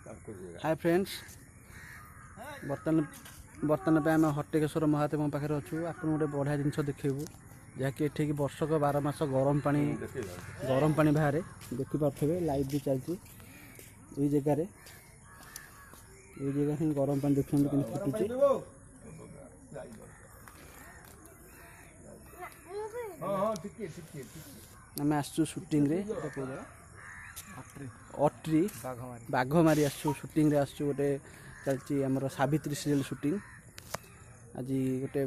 Hi friends बर्तमान पे आम हट्टेकेश्वर महादेव पाखे अच्छु आपन गोटे बढ़िया जिन देखू जहाँकि एठिक वर्षक 12 मास गरम पानी बाहर देखिपे लाइट भी चलती जगार ही गरम पानी देखते कि फुटुची आम आसचु शूटिंग रे अट्री बाघमारी आसचु शूटिंग रे आसचु गोटे चलती आमर सावित्री सीरियल शूटिंग आज गोटे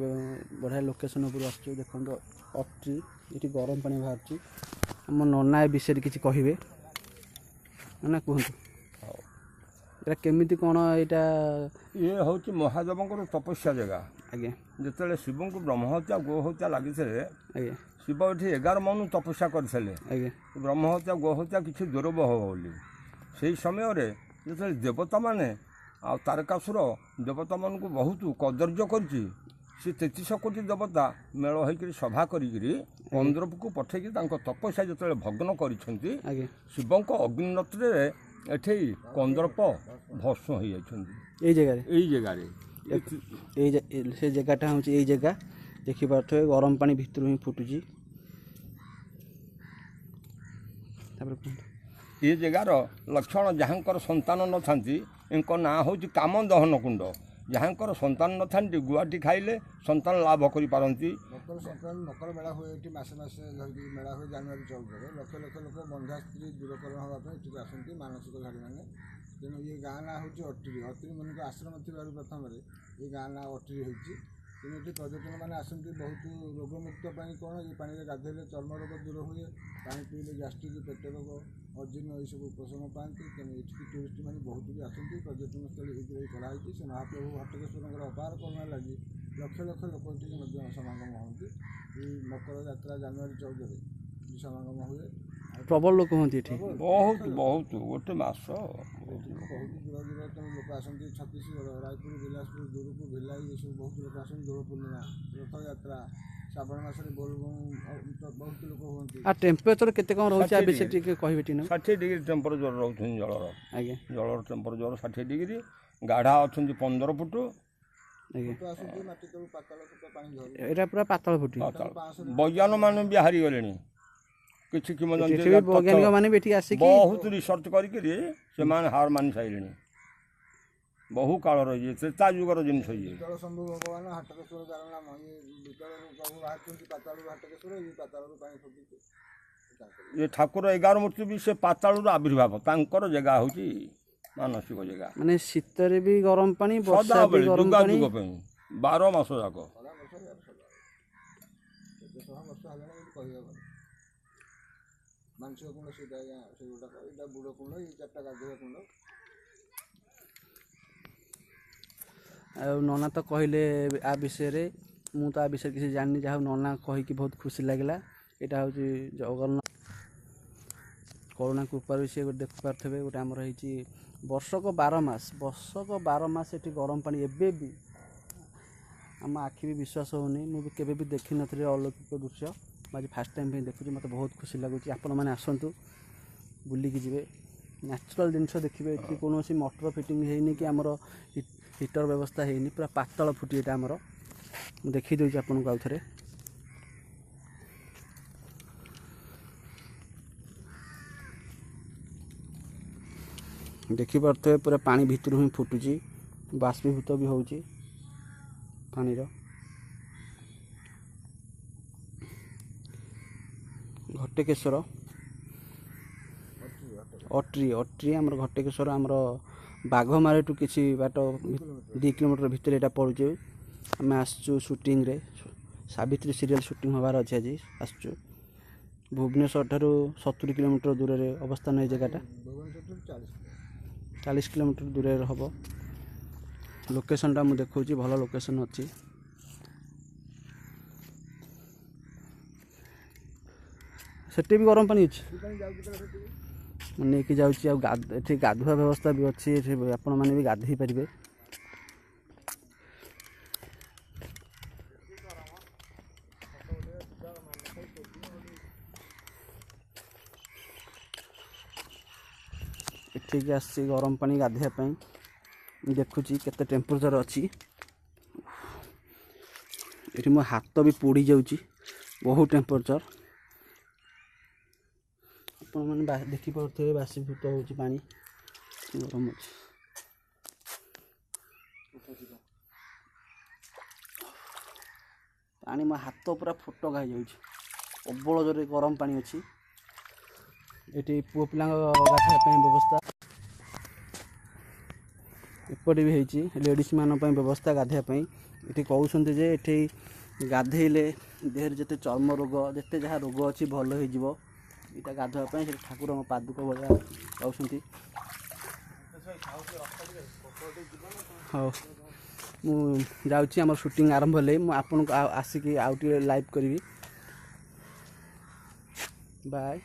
बढ़िया लोकेशन उपर आसचु देखो अट्री ये गरम पानी बाहर आम नना ए विषय किसी कहे ना कहतु केमिति कौन यहाँ ये हूँ महादेव तपस्या जगह आज्ञा जिते शिव को ब्रह्महत्या गोहत्या लगी आज्ञा शिव ये 11 मनु तपस्या करते ब्रह्महत्या गोहत्या किसी दुर्लभ हो बोली से समय जो देवता माने आ तारकासुर देवता मान को बहुत कदर्य कर 33 कोटी देवता मेल होकर सभा करी कंदर्प को पठेकी तपस्या जो भग्न कर शिव अग्निनत्र एठे कंदर्प भस्म हो जगह से जगहटा हूँ यही जगह देखिपे गरम पानी भितर ही फुटुची ये जगार लक्षण जहाँकर संतान न था इनका ना हूँ काम दहन कुंड जहाँकर संतान न था गुआटी खाइले संतान लाभ कर पारती मकर मेला हुए ये मसे धरिक मेला हुए जानुरी 14 लक्ष लक्ष लोक बंधा स्त्री दूरकरण हाँपी आसती मानसिकधारी मैंने तेणु ये गाँ ना हूँ अट्री अट्री मन को आश्रम थी प्रथम ये गाँ ना अट्री होती तेणु ये पर्यटन मैंने आसती बहुत रोगमुक्त कौन ये पानी गाधेले चर्म रोग दूर हुए पानी पीले गैस्ट्रिक पेट रोग अजीर्ण ये सब उपशम पाती तेणु ये टूरिस्ट मैंने बहुत भी आसती पर्यटन स्थल ये कराई से महाप्रभु हट्टकेश्वर अपार करुणा लगी लक्ष लक्ष लोक ये समागम होती मकर यात्रा जानुरी 14 समागम हुए प्रबल लोक हूँ बहुत बहुत गोटे मास बहुत दूर दूर लोक आसती छत्तीसगढ़ रायपुर बिलासपुर दुर्गपुर भिलाई ये सब बहुत लोक आसती दोल पूर्णिमा रथ यात्रा श्रावण मास बहुत लोक हमें टेम्परेचर केते कौन रोचे विषय कहे 60 डिग्री टेम्परेचर रोचे जलर आज्ञा जलर टेम्परेचर 60 डिग्री गाढ़ा अच्छा 15 फुट एटा पूरा पातल फुटी वैज्ञानिक मान भी हारी गले किसी वैज्ञानिक माने बेठी आसिक बहुत रिसर्च करके हार मानि सारे बहु काल रही त्रेता जुगर जिन शंभु भगवान हट्टकेश्वर नाम ये प्रभु बाहर पाताल हट्टकेश्वर ये पाताल पानी फुटी ये ठाकुर 11 मूर्ति भी से पाताल आविर्भाव तांकर जगह हूँ मानसिक जगह माने शीतरे भी गरम पानी सदा बेले जुगा जुग 12 मास जाक मानसिक कुंड से बुड़ कुंड ये 4टा गाधोवा कुंड नना तो कहले आ विषय मु तो आ विषय किसी जानी जहाँ नना कहीकि बहुत खुशी लगे यहाँ हूँ जगन्नाथ करुणा कृपा भी सी देख पारे गोटे आमर वर्षक 12 मास ये गरम पानी एबे भी आम आखि भी विश्वास होनी मुझे केवे भी देखी नी अलौकिक दृश्य आज फास्ट टाइम भी देखुची मत बहुत खुशी लगुच आपण मैंने आसतु बुलिकी जी नेचुरल जिनस देखिए ये कौन मोटर फिटिंग होनी कि आमर हिटर व्यवस्था होनी पूरा पातल फुटी यहाँ आमर देखी दूसरी आपन को आउ थे देखिपे पूरा पानी भितर ही फुटुची बाष्पीभूत भी होची पानीर घट्टेकेश्वर अट्री अट्री आमर घट्टेकेश्वर आमर बाघमारी टू किसी बाट 2 किलोमीटर भितर यहाँ पड़ुचे आम आसचु शूटिंग रे सावित्री सीरियल शूटिंग हबार अच्छे आज आसचु भुवनेश्वर ठारू 70 किलोमीटर दूर रे अवस्थान ये जगहटा 40 किलोमीटर दूर हम लोकेशनटा मुझे देखा भल लोकेशन अच्छी सेठी भी गरम पानी अच्छी नहीं कि जाऊँगी गाधुआ व्यवस्था भी अच्छी आपण मैंने भी गाधे पारे ଠିକ୍ ଆସିଛି ଗରମ ପାଣି ଗାଧୋଇବା ପାଇଁ। ଦେଖୁଛି କେତେ ଟେମ୍ପରେଚର୍ ଅଛି। ଏଠି ମୋ ହାତ ବି ପୋଡ଼ି ଯାଉଛି, ବହୁତ ଟେମ୍ପରେଚର୍। ଆପଣମାନେ ଦେଖିପାରୁଥିବେ ବାଷ୍ପୀଭୂତ ହେଉଛି ପାଣି, ଗରମ ଅଛି। ପାଣି ମୋ ହାତ ପୁରା ଫୋଟକା ହେଇଯାଉଛି, ପ୍ରବଳ ଜୋରେ ଗରମ ପାଣି ଅଛି। ଏଠି ପୁଅ ପିଲାଙ୍କ ଗାଧୋଇବା ପାଇଁ ବ୍ୟବସ୍ଥା ଏପଟେ ବି ହେଇଛି, ଲେଡ଼ିଜ୍ ମାନଙ୍କ ପାଇଁ ବ୍ୟବସ୍ଥା ଗାଧୋଇବା ପାଇଁ। ଏଠି କହୁଛନ୍ତି ଯେ ଏଠି ଗାଧେଇଲେ ଦେହରେ ଯେତେ ଚର୍ମ ରୋଗ ଯେତେ ଯାହା ରୋଗ ଅଛି ଭଲ ହେଇଯିବ। ଏଇଟା ଗାଧୋଇବା ପାଇଁ ସେଠି ଠାକୁରଙ୍କ ପାଦୁକ ଭଳିଆ କହୁଛନ୍ତି। ହଉ ମୁଁ ଯାଉଛି, ଆମର ସୁଟିଂ ଆରମ୍ଭ ହେଲେ ମୁଁ ଆପଣଙ୍କୁ ଆସିକି ଆଉ ଟିକେ ଲାଇଭ୍ କରିବି। ବାଏ।